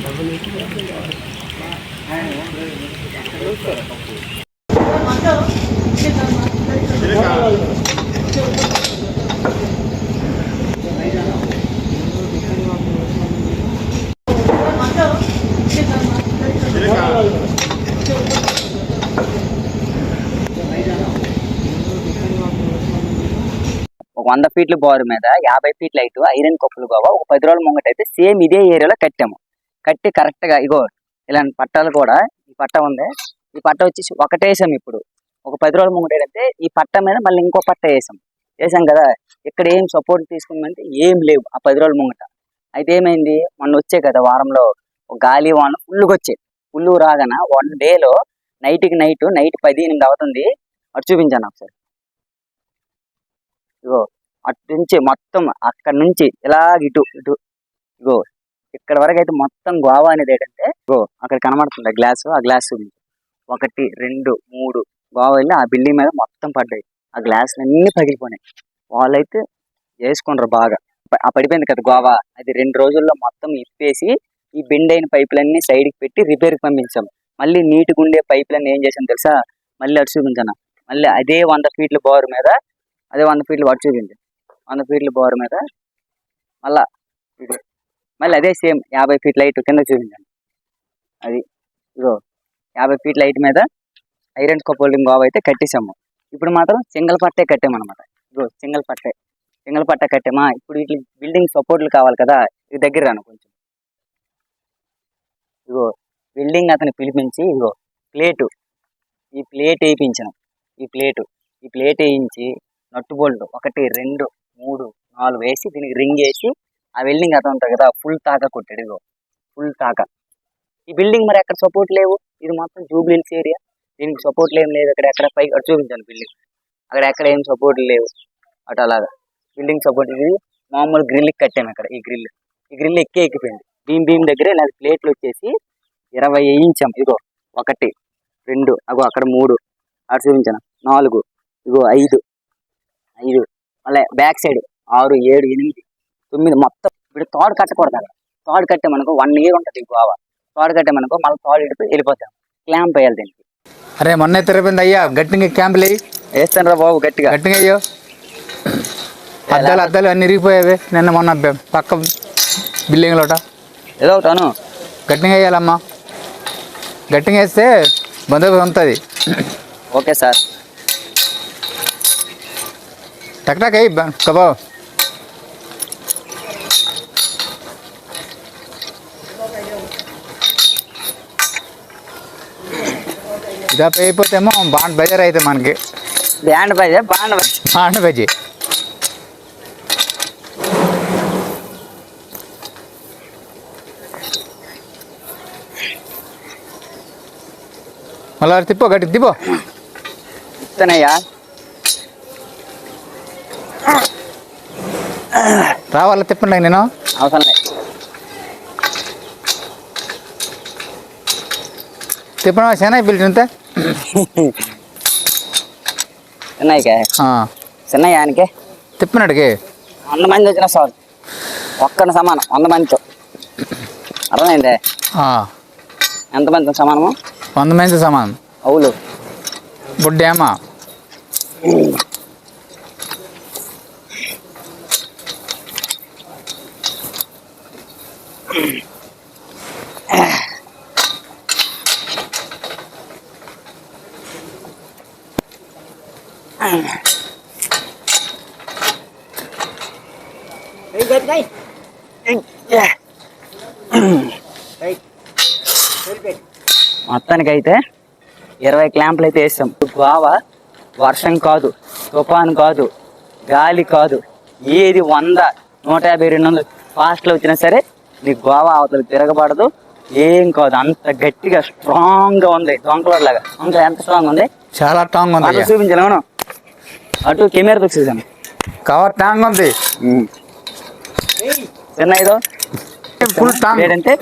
ఒక 100 ఫీట్ల బోరు మీద 50 ఫీట్ల హైట్ ఐరన్ కప్పులు గోవా ఒక 10 రోజుల ముంగట అయితే సేమ్ ఇదే ఏరియాలో కట్టాము. కట్టి కరెక్ట్ గా ఇగో ఇలాంటి పట్టాలు కూడా ఈ పట్ట ఉంది. ఈ పట్ట వచ్చేసి ఒకటే వేసాం. ఇప్పుడు ఒక 10 రోజుల ముంగట అయితే ఈ పట్ట మీద మళ్ళీ ఇంకో పట్ట వేసాం కదా. ఇక్కడ ఏం సపోర్ట్ తీసుకుందంటే ఏం లేవు ఆ 10 రోజుల ముంగట. అయితే ఏమైంది, మొన్న వచ్చే కదా వారంలో గాలి వాన ఫుల్గా వచ్చాయి. ఫుల్ రాగాన 1 డేలో నైట్ 10-8 అవుతుంది. అటు చూపించాను ఒకసారి. ఇగో అటు నుంచి మొత్తం అక్కడ నుంచి ఇలా ఇటు ఇగో ఇక్కడ వరకు అయితే మొత్తం గోవా అనేది ఏంటంటే ఇగో అక్కడ కనబడుతుంది గ్లాసు. ఆ గ్లాస్ 1 2 3 గోవా వెళ్ళి ఆ బిల్డింగ్ మీద మొత్తం పడ్డాయి. ఆ గ్లాసులు అన్ని పగిలిపోయినాయి. వాళ్ళైతే వేసుకుంటారు బాగా. ఆ పడిపోయింది కదా గోవా, అది 2 రోజుల్లో మొత్తం ఇప్పేసి ఈ బెండ్ అయిన పైపులన్నీ సైడ్కి పెట్టి రిపేర్కి పంపించాం. మళ్ళీ నీట్గా ఉండే పైపులన్నీ ఏం చేసాం తెలుసా, మళ్ళీ అటు చూపించాను. మళ్ళీ అదే 100 ఫీట్ల బోరు మీద అదే 100 ఫీట్లు అటు చూపించాను. 100 ఫీట్ల బోరు మీద మళ్ళీ అదే సేమ్ 50 ఫీట్ల హైట్ కింద చూపించాను. అది ఇగో 50 ఫీట్ల హైట్ మీద ఐరన్ కప్పోల్డింగ్ గోవా అయితే కట్టేసాము. ఇప్పుడు మాత్రం సింగిల్ పట్టే కట్టామన్నమాట. ఇగో సింగిల్ పట్ట కట్టామా. ఇప్పుడు వీటి బిల్డింగ్ సపోర్ట్లు కావాలి కదా. ఇది దగ్గర రాను కొంచెం. ఇగో బిల్డింగ్ అతను పిలిపించి ఇగో ఈ ప్లేట్ వేయించాను. ఈ ప్లేట్ వేయించి నట్టు బోల్ట్ 1 2 3 4 వేసి దీనికి రింగ్ వేసి ఆ బిల్డింగ్ అతను ఉంటుంది కదా ఫుల్ తాకా కొట్టాడు. ఇగో ఫుల్ తాకా. ఈ బిల్డింగ్ మరి ఎక్కడ సపోర్ట్ లేవు. ఇది మొత్తం జూబ్లీ హిల్స్ ఏరియా, దీనికి సపోర్ట్లు ఏం లేదు. ఎక్కడ పైకి అటు చూపించాను బిల్డింగ్, అక్కడ ఎక్కడ ఏం సపోర్ట్లు లేవు. అటు అలాగా బిల్డింగ్ సపోర్ట్. ఇది మామూలు గ్రిల్ కట్టాము. ఇక్కడ ఈ గ్రిల్ ఎక్కిపోయింది. భీమ్ దగ్గర ఇలా ప్లేట్లు వచ్చేసి 20 వేయించాం. ఇగో 1 2 అగో అక్కడ 3 అటు చూపించాను 4 ఇగో 5 మళ్ళీ బ్యాక్ సైడ్ 6 7 8 9 మొత్తం. ఇప్పుడు తాడు కట్టకూడదు. అక్కడ తాడు కట్టామనుకో 1 year ఉంటుంది గోవా. తాడు కట్టామనుకో మళ్ళీ తాడు వెళ్ళిపోతాం. క్లాంప్ వేయాలి దీనికి. అరే మొన్న తిరిపోయింది అయ్యా, గట్టిగా క్యాంపులు వేస్తాను రా బాబు గట్టిగా అయ్యో. అద్దాలు అన్ని ఇరిగిపోయావి నిన్న మొన్న పక్క బిల్డింగ్ లోట. ఏదో ఒకటాను గట్టిగా వేయాలమ్మా. గట్టిగా వేస్తే బందోబస్తు ఉంటుంది. Okay sir. టక్ అయ్యి కబా. ఇదా అయిపోతేమో బాండ్ బజార్ అయితే మనకి బాండ్ బజీ. మళ్ళీ తిప్పో గట్టి తిప్పో. ఇస్తానయ్యా. రావాలా తిప్పండి నేను అవసరం లేదు. తిప్పడం చెన్నై బిల్డింగ్ అంతే చిన్నయ్యానికి తిప్పినట్టుకి 100 మంది వచ్చిన సార్ ఒక్కడిని సమానం 100 మందితో. అర్థమైందే ఎంతమందితో సమానము? 100 మందితో సమానం. అవులు బుడ్డేమా మొత్తానికైతే 20 క్లాంపులు అయితే వేస్తాం. గోవా వర్షం కాదు, తుఫాను కాదు, గాలి కాదు, ఏది 100 150 200 ఫాస్ట్లో వచ్చినా సరే నీకు గోవా అవతల తిరగబడదు. ఏం కాదు, అంత గట్టిగా స్ట్రాంగ్ గా ఉంది. దొంగలాగా దొంగ ఎంత స్ట్రాంగ్ ఉంది, చాలా స్ట్రాంగ్ ఉంది. చూపించాను మనం అటు కెమెరా చూసాను కవర్ స్ట్రాంగ్ ఉంది. చిన్న ఇదో ఫుల్ స్ట్రాంగ్ ఏంటంటే